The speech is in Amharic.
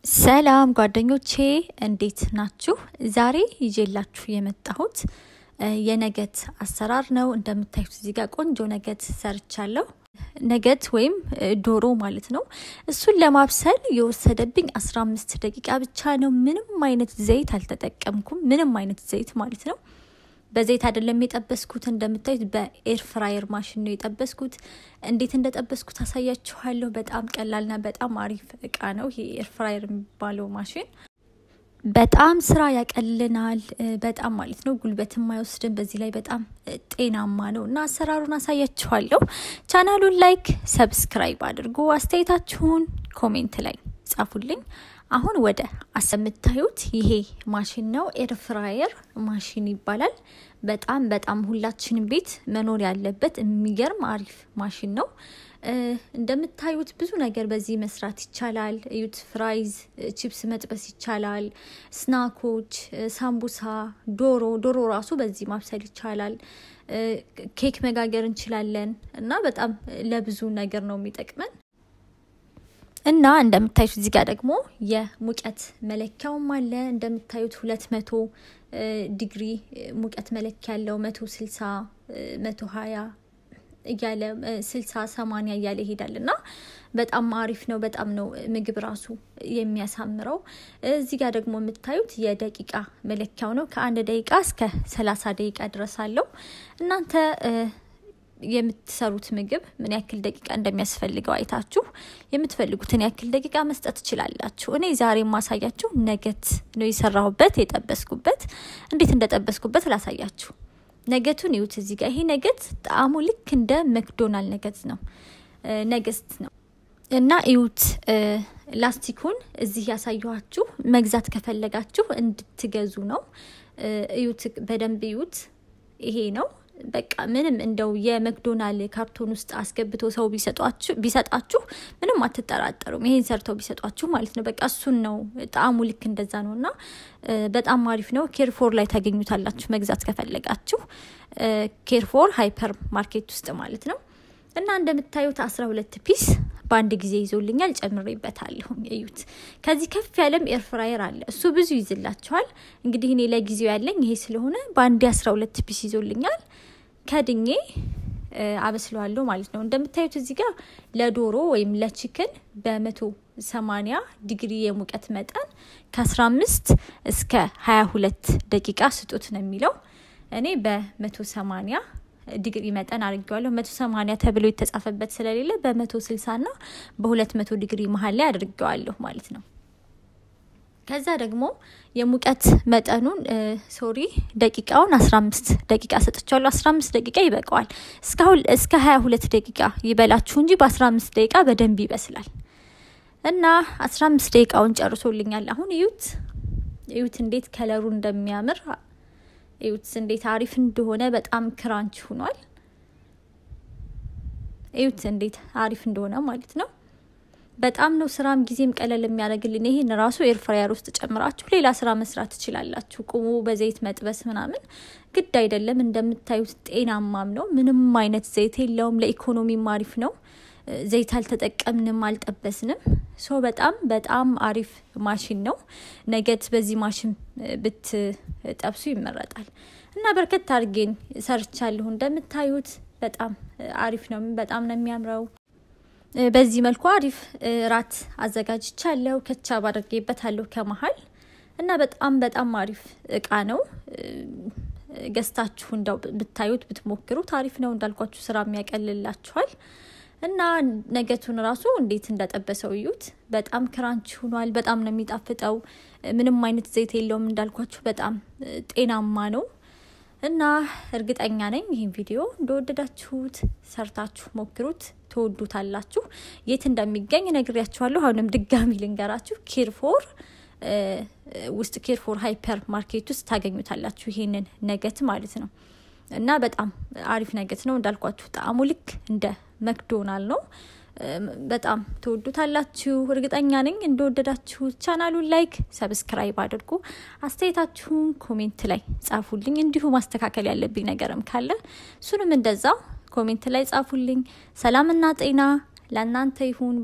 ሰላም ጓደኞቼ እንዴት ናችሁ? ዛሬ ይዤላችሁ የመጣሁት የነገት አሰራር ነው። እንደምታዩት እዚህ ጋር ቆንጆ ነገት ሰርቻለሁ። ነገት ወይም ዶሮ ማለት ነው። እሱን ለማብሰል የወሰደብኝ 15 ደቂቃ ብቻ ነው። ምንም አይነት ዘይት አልተጠቀምኩም። ምንም አይነት ዘይት ማለት ነው። በዘይት አይደለም የጠበስኩት። እንደምታዩት በኤር ፍራየር ማሽን ነው የጠበስኩት። እንዴት እንደጠበስኩት አሳያችኋለሁ። በጣም ቀላልና በጣም አሪፍ እቃ ነው ይሄ ኤር ፍራየር የሚባለው ማሽን። በጣም ስራ ያቀልናል በጣም ማለት ነው። ጉልበትም አይወስድም። በዚህ ላይ በጣም ጤናማ ነው እና አሰራሩን አሳያችኋለሁ። ቻናሉን ላይክ፣ ሰብስክራይብ አድርጉ። አስተያየታችሁን ኮሜንት ላይ ጻፉልኝ። አሁን ወደ አሰምታዩት ይሄ ማሽን ነው። ኤር ፍራየር ማሽን ይባላል። በጣም ሁላችንም ቤት መኖር ያለበት የሚገርም አሪፍ ማሽን ነው። እንደምታዩት ብዙ ነገር በዚህ መስራት ይቻላል። እዩት፣ ፍራይዝ፣ ቺፕስ መጥበስ ይቻላል። ስናኮች፣ ሳምቡሳ፣ ዶሮ ራሱ በዚህ ማብሰል ይቻላል። ኬክ መጋገር እንችላለን እና በጣም ለብዙ ነገር ነው የሚጠቅመን። እና እንደምታዩት እዚህ ጋር ደግሞ የሙቀት መለኪያውም አለ። እንደምታዩት 200 ዲግሪ ሙቀት መለኪያ ያለው 160 120 እያለ 60 80 እያለ ይሄዳልና በጣም አሪፍ ነው። በጣም ነው ምግብ ራሱ የሚያሳምረው። እዚህ ጋር ደግሞ የምታዩት የደቂቃ መለኪያው ነው። ከ1 ደቂቃ እስከ 30 ደቂቃ ድረስ አለው። እናንተ የምትሰሩት ምግብ ምን ያክል ደቂቃ እንደሚያስፈልገው አይታችሁ የምትፈልጉትን ያክል ደቂቃ መስጠት ትችላላችሁ። እኔ ዛሬ ማሳያችሁ ነገት ነው የሰራሁበት የጠበስኩበት። እንዴት እንደጠበስኩበት ላሳያችሁ። ነገቱን ይዩት። እዚህ ጋር ይሄ ነገት ጣዕሙ ልክ እንደ መክዶናልድ ነገት ነው ነገስት ነው እና ይዩት። ላስቲኩን እዚህ ያሳየኋችሁ መግዛት ከፈለጋችሁ እንድትገዙ ነው። ይዩት፣ በደንብ ይዩት። ይሄ ነው በቃ ምንም እንደው የመክዶናልድ ካርቶን ውስጥ አስገብቶ ሰው ቢሰጣችሁ ምንም አትጠራጠሩም። ይሄን ሰርተው ቢሰጧችሁ ማለት ነው። በቃ እሱን ነው ጣዕሙ ልክ እንደዛ ነውና በጣም አሪፍ ነው። ኬርፎር ላይ ታገኙታላችሁ መግዛት ከፈለጋችሁ። ኬርፎር ሃይፐር ማርኬት ውስጥ ማለት ነው። እና እንደምታዩት 12 ፒስ በአንድ ጊዜ ይዞልኛል። ጨምሬበታለሁ። እዩት። ከዚህ ከፍ ያለም ኤር ፍራየር አለ። እሱ ብዙ ይዝላችኋል። እንግዲህ እኔ ለጊዜው ያለኝ ይሄ ስለሆነ በአንድ 12 ፒስ ይዞልኛል። ከድኜ አበስለዋለሁ ማለት ነው። እንደምታዩት እዚህ ጋር ለዶሮ ወይም ለቺክን በ180 ዲግሪ የሙቀት መጠን ከ15 እስከ 22 ደቂቃ ስጡት ነው የሚለው። እኔ በ180 ዲግሪ መጠን አድርጌዋለሁ። 180 ተብሎ የተጻፈበት ስለሌለ በ160 እና በ200 ዲግሪ መሃል ላይ አድርጌዋለሁ ማለት ነው። ከዛ ደግሞ የሙቀት መጠኑን ደቂቃውን 15 ደቂቃ ሰጥቻለሁ። 15 ደቂቃ ይበቃዋል። እስከ 22 ደቂቃ ይበላችሁ እንጂ በ15 ደቂቃ በደንብ ይበስላል። እና 15 ደቂቃውን ጨርሶልኛል። አሁን እዩት እንዴት ከለሩ እንደሚያምር። እዩት እንዴት አሪፍ እንደሆነ። በጣም ክራንች ሆኗል። እዩት እንዴት አሪፍ እንደሆነ ማለት ነው። በጣም ነው ስራም ጊዜም ቀለል የሚያደርግልን። ይሄን ራሱ ኤር ፍራየር ውስጥ ጨምራችሁ ሌላ ስራ መስራት ትችላላችሁ። ቁሙ በዘይት መጥበስ ምናምን ግድ አይደለም። እንደምታዩት ጤናማም ነው። ምንም አይነት ዘይት የለውም። ለኢኮኖሚም አሪፍ ነው። ዘይት አልተጠቀምንም፣ አልጠበስንም። በጣም አሪፍ ማሽን ነው። ነገት በዚህ ማሽን ብትጠብሱ ይመረጣል። እና በርከት አድርጌን ሰርቻለሁ። እንደምታዩት በጣም አሪፍ ነው። በጣም ነው የሚያምረው። በዚህ መልኩ አሪፍ ራት አዘጋጅቻለሁ። ከቻብ አድርጌበታለሁ ከመሃል እና በጣም አሪፍ እቃ ነው። ገዝታችሁ እንደው ብታዩት ብትሞክሩት አሪፍ ነው። እንዳልኳችሁ ስራ የሚያቀልላችኋል። እና ነገቱን ራሱ እንዴት እንደጠበሰው እዩት። በጣም ክራንች ሆኗል። በጣም ነው የሚጣፍጠው። ምንም አይነት ዘይት የለውም። እንዳልኳችሁ በጣም ጤናማ ነው። እና እርግጠኛ ነኝ ይሄን ቪዲዮ እንደወደዳችሁት ሰርታችሁ ሞክሩት፣ ተወዱታላችሁ። የት እንደሚገኝ ነግሬያችኋለሁ። አሁንም ድጋሚ ልንገራችሁ። ኬርፎር ሃይፐር ማርኬት ውስጥ ታገኙታላችሁ ይሄንን ነገት ማለት ነው። እና በጣም አሪፍ ነገት ነው። እንዳልኳችሁ ጣዕሙ ልክ እንደ መክዶናልድ ነው። በጣም ተወዱታላችሁ እርግጠኛ ነኝ እንደወደዳችሁ። ቻናሉን ላይክ፣ ሰብስክራይብ አድርጉ። አስተያየታችሁን ኮሜንት ላይ ጻፉልኝ። እንዲሁ ማስተካከል ያለብኝ ነገርም ካለ እሱንም እንደዛው ኮሜንት ላይ ጻፉልኝ። ሰላምና ጤና ለእናንተ ይሁን።